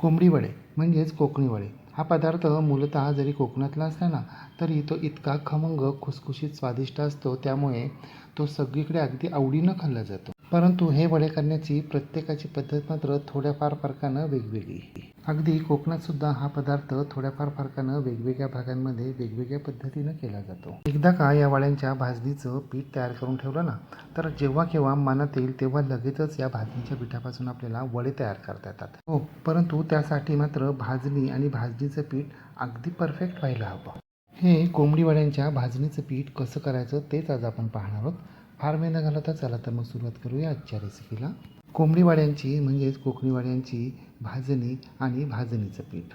कोंबडी वडे म्हणजेच कोकणी वडे हा पदार्थ मूलतः जरी कोकणातला असला ना तरी तो इतका खमंग खुसखुशीत स्वादिष्ट असतो, त्यामुळे तो सगळीकडे अगदी आवडीनं खाल्ला जातो. परंतु हे वडे करण्याची प्रत्येकाची पद्धत मात्र थोड्याफार फरकानं वेगवेगळी. अगदी कोकणात सुद्धा हा पदार्थ थोड्याफार फरकानं वेगवेगळ्या भागांमध्ये वेगवेगळ्या पद्धतीनं केला जातो. एकदा का या वड्यांच्या भाजणीचं पीठ तयार करून ठेवलं ना तर जेव्हा केव्हा मनात येईल तेव्हा लगेचच या भाजणीच्या पिठापासून आपल्याला वडे तयार करता येतात. हो, परंतु त्यासाठी मात्र भाजणी आणि भाजणीचं पीठ अगदी परफेक्ट व्हायला हवं. हे कोंबडी वड्यांच्या भाजणीचं पीठ कसं करायचं तेच आज आपण पाहणार आहोत. फार वेळ न घालवता चला तर मग सुरुवात करूया आजच्या रेसिपीला. कोंबडी वड्यांची म्हणजेच कोकणी वड्यांची भाजणी आणि भाजणीचं पीठ.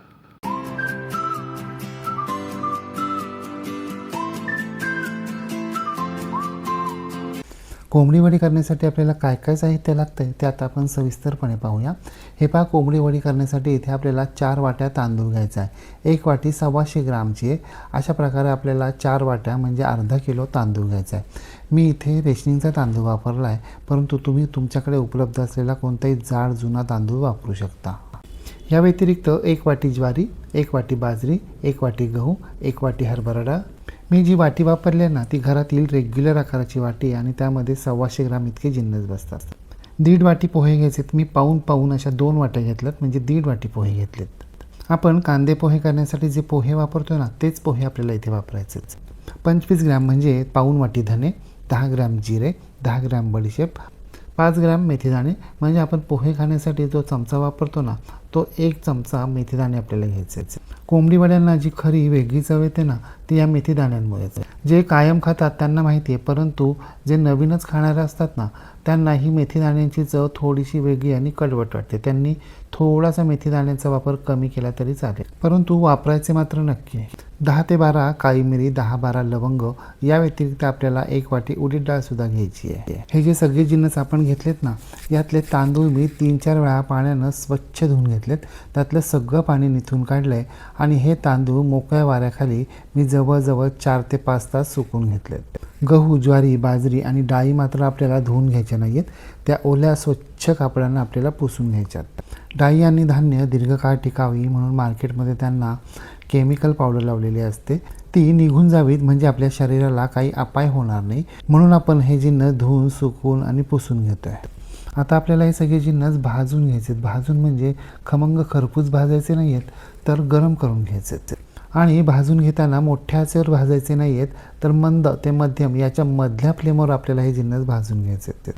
कोंबडी वडी करण्यासाठी आपल्याला काय काय साहित्य लागतं आहे ते आता आपण सविस्तरपणे पाहूया. हे पहा, कोंबडी वडी करण्यासाठी इथे आपल्याला 4 वाट्या तांदूळ घ्यायचा आहे. 1 वाटी 125 ग्रामची आहे. अशा प्रकारे आपल्याला 4 वाट्या म्हणजे अर्धा किलो तांदूळ घ्यायचा आहे. मी इथे रेशनिंगचा तांदूळ वापरला आहे, परंतु तुम्ही तुमच्याकडे उपलब्ध असलेला कोणताही जाड जुना तांदूळ वापरू शकता. या व्यतिरिक्त 1 वाटी ज्वारी, 1 वाटी बाजरी, 1 वाटी गहू, 1 वाटी हरभरा डाळ. मी जी वाटी वापरली आहे ना ती घरातील रेग्युलर आकाराची वाटी आहे आणि त्यामध्ये 125 ग्राम इतके जिन्नस बसतात. 1.5 वाटी पोहे घ्यायचेत. मी पाऊण अशा 2 वाट्या घेतल्यात, म्हणजे 1.5 वाटी पोहे घेतलेत. आपण कांदे पोहे करण्यासाठी जे पोहे वापरतो ना तेच पोहे आपल्याला इथे वापरायचेच. 25 ग्राम म्हणजे पाऊण वाटी धने, 10 ग्राम जिरे, 10 ग्राम बडीशेप, 5 ग्राम मेथीदाणे. म्हणजे आपण पोहे खाण्यासाठी जो चमचा वापरतो ना तो 1 चमचा मेथीदाणे आपल्याला घ्यायचे. कोंबडी वड्यांना जी खरी वेगळी चव येते ना ती या मेथीदाण्यांमुळेच. जे कायम खातात त्यांना माहिती आहे, परंतु जे नवीनच खाणारे असतात ना त्यांना ही मेथीदाण्यांची चव थोडीशी वेगळी आणि कडवट वाटते. त्यांनी थोडासा मेथीदाण्याचा वापर कमी केला तरी चालेल, परंतु वापरायचे मात्र नक्की. 10 ते 12 काळी मिरी, 10-12 लवंग. या व्यतिरिक्त आपल्याला 1 वाटी उडीद डाळ सुद्धा घ्यायची आहे. हे जे सगळे जिन्नस आपण घेतलेत ना यातले तांदूळ मी 3-4 वेळा पाण्यानं स्वच्छ धुवून घेतलेत. त्यातलं सगळं पाणी निथून काढलं आहे आणि हे तांदूळ मोकळ्या वाऱ्याखाली मी जवळजवळ 4 ते 5 तास सुकून घेतलेत. गहू, ज्वारी, बाजरी आणि डाळी मात्र आपल्याला धुवून घ्यायच्या नाहीत. त्या ओल्या स्वच्छ कापडानं आपल्याला पुसून घ्यायच्यात. डाळी आणि धान्य दीर्घकाळ टिकावी म्हणून मार्केटमध्ये त्यांना केमिकल पावडर लावलेली असते. ती निघून जावीत म्हणजे आपल्या शरीराला काही अपाय होणार नाही, म्हणून आपण हे जिन्नस धुवून सुकवून आणि पुसून घेतो आहे. आता आपल्याला हे सगळे जिन्नस भाजून घ्यायचे. भाजून म्हणजे खमंग खरपूस भाजायचे नाही आहेत, तर गरम करून घ्यायचे. आणि भाजून घेताना मोठ्या आचेवर भाजायचे नाही आहेत, तर मंद ते मध्यम याच्या मधल्या फ्लेमवर आपल्याला हे जिन्नस भाजून घ्यायचे.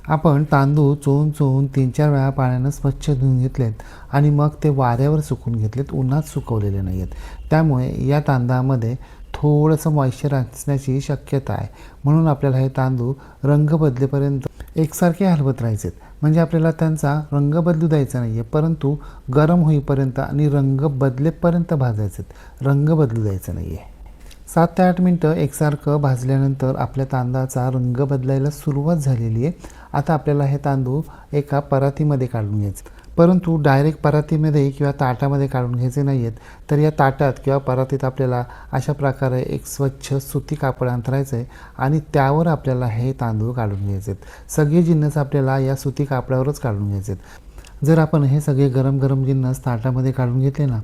आपण तांदूळ चोळून 3-4 वेळा पाण्यानं स्वच्छ धुवून घेतलेत आणि मग ते वाऱ्यावर सुकून घेतलेत, उन्हात सुकवलेले नाही आहेत. त्यामुळे या तांदळामध्ये थोडंसं मॉइश्चर असण्याची शक्यता आहे, म्हणून आपल्याला हे तांदूळ रंग बदलेपर्यंत एकसारखे हलवत राहायचे. म्हणजे आपल्याला त्यांचा रंग बदलू द्यायचा नाही आहे, परंतु गरम होईपर्यंत आणि रंग बदलेपर्यंत भाजायचे. रंग बदलू द्यायचा नाही आहे. 7 ते 8 मिनटं एकसारखं भाजल्यानंतर आपल्या तांदळाचा रंग बदलायला सुरुवात झालेली आहे. आता आपल्याला हे तांदूळ एका परातीमध्ये काढून घ्यायचे. परंतु डायरेक्ट परातीमध्ये किंवा ताटामध्ये काढून घ्यायचे नाही आहेत, तर या ताटात किंवा परातीत आपल्याला अशा प्रकारे एक स्वच्छ सुती कापड अंथरायचं आहे आणि त्यावर आपल्याला हे तांदूळ काढून घ्यायचे आहेत. सगळे जिन्नस आपल्याला या सुती कापडावरच काढून घ्यायचे आहेत. जर आपण हे सगळे गरम जिन्नस ताटामध्ये काढून घेतले ना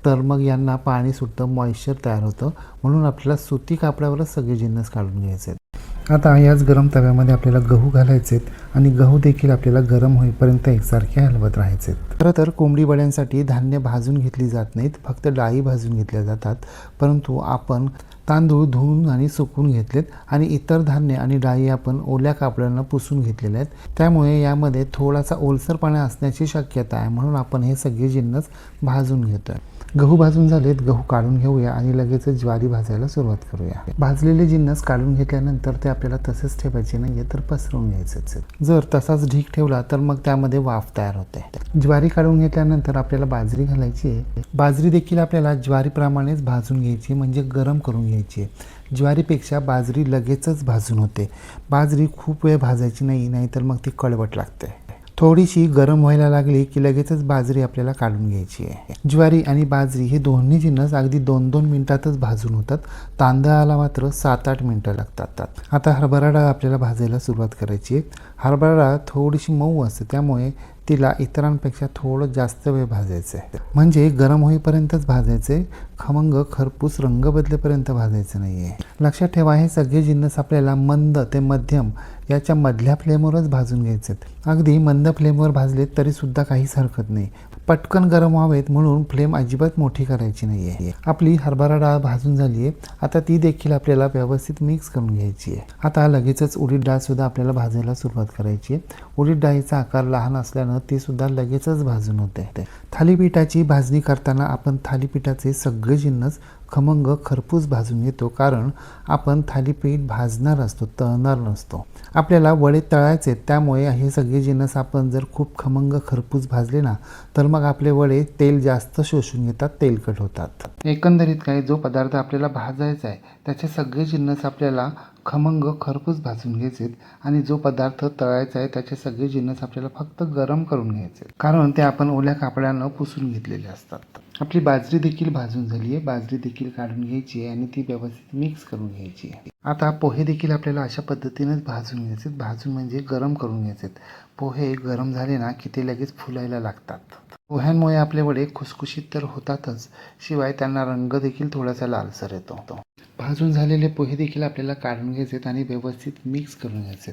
तर मग यांना पाणी सुटतं, मॉइश्चर तयार होतं, म्हणून आपल्याला सुती कापडावरच सगळे जिन्नस काढून घ्यायचे आहेत. आता याच गरम तव्यामध्ये आपल्याला गहू घालायचे आणि गहू देखील आपल्याला गरम होईपर्यंत एकसारखे हलवत राहायचे. खरं तर कोंबडी वड्यांसाठी धान्य भाजून घेतली जात नाहीत, फक्त डाळी भाजून घेतल्या जातात. परंतु आपण तांदूळ धुवून आणि सुकून घेतलेत आणि इतर धान्य आणि डाळी आपण ओल्या कापडानं पुसून घेतलेल्या आहेत. त्यामुळे यामध्ये थोडासा ओलसरपणा असण्याची शक्यता आहे, म्हणून आपण हे सगळे जिन्नस भाजून घेतो आहे. गहू भाजून झालेत, गहू काढून घेऊया आणि लगेच ज्वारी भाजायला सुरुवात करूया. भाजलेले जिन्नस काढून घेतल्यानंतर ते आपल्याला तसेच ठेवायचे नाही आहे, तर पसरवून घ्यायचे. जर तसाच ढीक ठेवला तर मग त्यामध्ये वाफ तयार होते. ज्वारी काढून घेतल्यानंतर आपल्याला बाजरी घालायची आहे. बाजरी देखील आपल्याला ज्वारीप्रमाणेच भाजून घ्यायची, म्हणजे गरम करून घ्यायची आहे. ज्वारीपेक्षा बाजरी लगेचच भाजून होते. बाजरी खूप वेळ भाजायची नाही, नाहीतर मग ती कडवट लागते. थोडीशी गरम व्हायला लागली की लगेचच बाजरी आपल्याला काढून घ्यायची आहे. ज्वारी आणि बाजरी हे दोन्ही जिन्नस अगदी 2-2 मिनिटातच भाजून होतात. तांदळाला मात्र 7-8 मिनटं लागतात. आता हरभरा डाळ आपल्याला भाजायला सुरुवात करायची आहे. हरभरा डाळ थोडीशी मऊ असते, त्यामुळे तिला इतरांपेक्षा थोडं जास्त वेळ भाजायचं आहे. म्हणजे गरम होईपर्यंतच भाजायचे, खमंग खरपूस रंग बदलेपर्यंत भाजायचं नाही आहे. लक्षात ठेवा, हे सगळे जिन्नस आपल्याला मंद ते मध्यम याच्या मधल्या फ्लेमवरच भाजून घ्यायचे आहेत. अगदी मंद फ्लेमवर भाजलेत तरीसुद्धा काहीच हरकत नाही. पटकन गरम व्हावेत म्हणून फ्लेम अजिबात मोठी करायची नाही आहे. आपली हरभरा डाळ भाजून झाली आहे. आता ती देखील आपल्याला व्यवस्थित मिक्स करून घ्यायची आहे. आता लगेचच उडीद डाळसुद्धा आपल्याला भाजायला सुरुवात करायची आहे. उडीद डाळीचा आकार लहान असल्यानं ती सुद्धा लगेचच भाजून होते. थालीपीठाची भाजणी करताना आपण थालीपीठाचे सगळे जिन्नस खमंग खरपूस भाजून घेतो, कारण आपण थालीपीठ भाजणार असतो, तळणार नसतो. आपल्याला वडे तळायचे, त्यामुळे हे सगळे जिन्नस आपण जर खूप खमंग खरपूस भाजले ना तर मग आपले वडे तेल जास्त शोषून घेतात, तेलकट होतात. एकंदरीत काय, जो पदार्थ आपल्याला भाजायचा आहे त्याचे सगळे जिन्नस आपल्याला खमंग खरपूस भाजून घ्यायचे आणि जो पदार्थ तळायचा आहे त्याचे सगळे जिन्नस आपल्याला फक्त गरम करून घ्यायचे, कारण ते आपण ओल्या कापडानं पुसून घेतलेले असतात. आपली बाजरी देखील भाजून झाली आहे. बाजरी देखील काढून घ्यायची आहे आणि ती व्यवस्थित मिक्स करून घ्यायची आहे. आता पोहे देखील आपल्याला अशा पद्धतीनेच भाजून घ्यायचे. भाजून म्हणजे गरम करून घ्यायचे. पोहे गरम झाले ना की ते लगेच फुलायला लागतात. पोह्यांमुळे आपले वडे खुसखुशीत तर होतातच, शिवाय त्यांना रंग देखील थोडासा लालसर येतो. भाजून झालेले पोहे देखील आपल्याला काढून घ्यायचे आणि व्यवस्थित मिक्स करून घ्यायचे.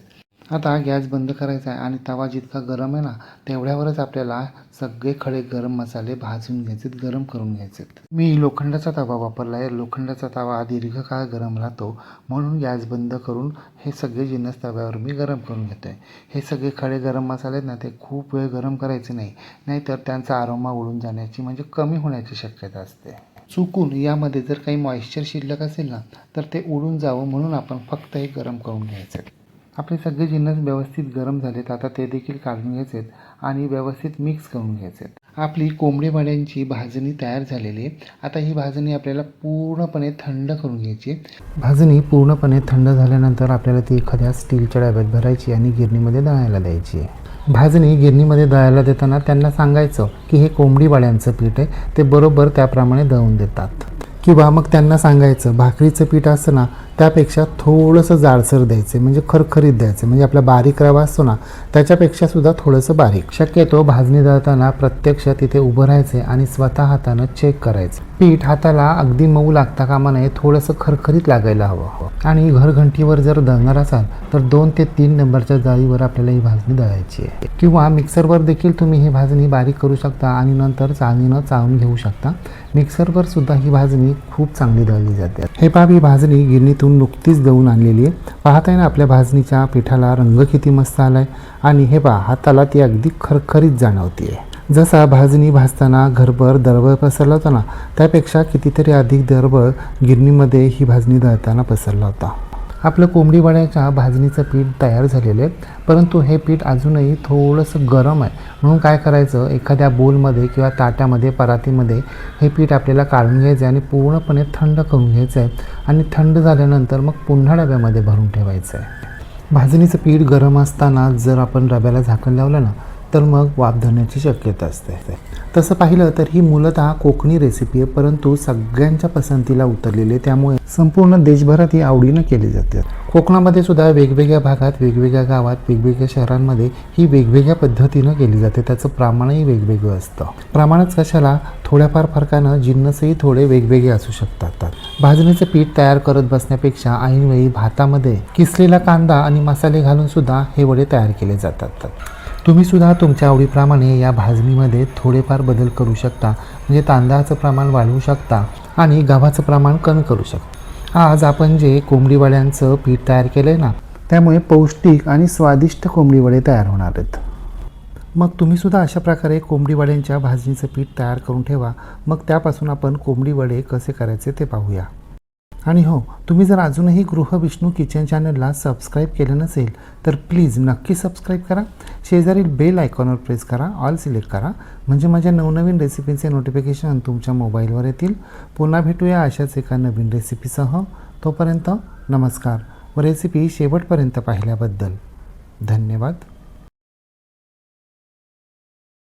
आता गॅस बंद करायचा आहे आणि तवा जितका गरम आहे ना तेवढ्यावरच आपल्याला सगळे खडे गरम मसाले भाजून घ्यायचे, गरम करून घ्यायचे. मी लोखंडाचा तवा वापरला आहे. लोखंडाचा तवा दीर्घकाळ गरम राहतो, म्हणून गॅस बंद करून हे सगळे जिन्नस तव्यावर मी गरम करून घेतो आहे. हे सगळे खडे गरम मसाले ना ते खूप वेळ गरम करायचे नाही, नाहीतर त्यांचा अरोमा उडून जाण्याची म्हणजे कमी होण्याची शक्यता असते. चुकून यामध्ये जर काही मॉइश्चर शिल्लक असेल ना तर ते उडून जावं म्हणून आपण फक्त हे गरम करून घ्यायचे. आपले सगळे जिन्नस व्यवस्थित गरम झालेत. आता ते देखील काढून घ्यायचे आणि व्यवस्थित मिक्स करून घ्यायचे. आपली कोंबडी वड्यांची भाजणी तयार झालेली आहे. आता ही भाजणी आपल्याला पूर्णपणे थंड करून घ्यायची. भाजणी पूर्णपणे थंड झाल्यानंतर आपल्याला ती एखाद्या स्टीलच्या डब्यात भरायची आणि गिरणीमध्ये दळायला द्यायची. भाजणी गिरणीमध्ये दळायला देताना त्यांना सांगायचं की हे कोंबडी वड्यांचं पीठ आहे, ते बरोबर त्याप्रमाणे दळून देतात. किंवा मग त्यांना सांगायचं भाकरीचं पीठ असतं ना त्यापेक्षा थोडंसं जाडसर द्यायचं, म्हणजे खरखरीत द्यायचं, म्हणजे आपला बारीक रवा असतो ना त्याच्यापेक्षा सुद्धा थोडंसं बारीक. शक्यतो भाजणी दळताना प्रत्यक्ष तिथे उभं राहायचे आणि स्वतः हातानं चेक करायचं. पीठ हाताला अगदी मऊ लागता कामा नये, थोडंसं खरखरीत लागायला हवं. आणि घरघंटीवर जर दळणार असाल तर 2 ते 3 नंबरच्या जाळीवर आपल्याला ही भाजणी दळायची आहे. किंवा मिक्सरवर देखील तुम्ही ही भाजणी बारीक करू शकता आणि नंतर चाळणीनं चाळून घेऊ शकता. मिक्सरवर सुद्धा ही भाजणी खूप चांगली दळली जाते. हे पहा, ही भाजणी गिरणीतून नुकतीच दळून आणलेली आहे. पाहताय ना आपल्या भाजणीच्या पिठाला रंग किती मस्त आलाय आणि हे पहा हाताला ती अगदी खरखरीत जाणवते. जसा भाजणी भाजताना घरभर दरवळ पसरला होता ना त्यापेक्षा कितीतरी अधिक दरवळ गिरणीमध्ये ही भाजणी दळताना पसरला होता. आपलं कोंबडी वड्याच्या भाजणीचं पीठ तयार झालेलं आहे, परंतु हे पीठ अजूनही थोडंसं गरम आहे. म्हणून काय करायचं, एखाद्या बोलमध्ये किंवा ताट्यामध्ये परातीमध्ये हे पीठ आपल्याला काढून घ्यायचं आहे आणि पूर्णपणे थंड करून घ्यायचं आहे आणि थंड झाल्यानंतर मग पुन्हा डब्यामध्ये भरून ठेवायचं आहे. भाजणीचं पीठ गरम असताना जर आपण डब्याला झाकण लावलं ना तर मग वाफ धरण्याची शक्यता असते. तसं पाहिलं तर ही मूलतः कोकणी रेसिपी आहे, परंतु सगळ्यांच्या पसंतीला उतरलेली आहे, त्यामुळे संपूर्ण देशभरात ही आवडीनं केली जाते. कोकणामध्ये सुद्धा वेगवेगळ्या भागात, वेगवेगळ्या गावात, वेगवेगळ्या शहरांमध्ये ही वेगवेगळ्या पद्धतीनं केली जाते. त्याचं प्रमाणही वेगवेगळं असतं. प्रमाणच कशाला, थोड्याफार फरकानं जिन्नसही थोडे वेगवेगळे असू शकतात. भाजणीचं पीठ तयार करत बसण्यापेक्षा ऐनवेळी भातामध्ये किसलेला कांदा आणि मसाले घालून सुद्धा हे वडे तयार केले जातात. तुम्ही सुद्धा तुमच्या आवडीप्रमाणे या भाजणीमध्ये थोडेफार बदल करू शकता, म्हणजे तांदळाचं प्रमाण वाढवू शकता आणि गव्हाचं प्रमाण कमी करू शकता. आज आपण जे कोंबडी वड्यांचं पीठ तयार केलं आहे ना त्यामुळे पौष्टिक आणि स्वादिष्ट कोंबडी वडे तयार होणार आहेत. मग तुम्ही सुद्धा अशा प्रकारे कोंबडी वड्यांच्या भाजणीचं पीठ तयार करून ठेवा. मग त्यापासून आपण कोंबडी वडे कसे करायचे ते पाहूया. आणि हो, तुम्ही जर अजूनही गृहविष्णू किचन चॅनलला सबस्क्राईब केलं नसेल तर प्लीज नक्की सबस्क्राईब करा. शेजारील बेल आयकॉनवर प्रेस करा, ऑल सिलेक्ट करा, म्हणजे माझ्या नवनवीन रेसिपींचे नोटिफिकेशन तुमच्या मोबाईलवर येतील. पुन्हा भेटूया अशाच एका नवीन रेसिपीसह. तोपर्यंत नमस्कार व रेसिपी शेवटपर्यंत पाहिल्याबद्दल धन्यवाद.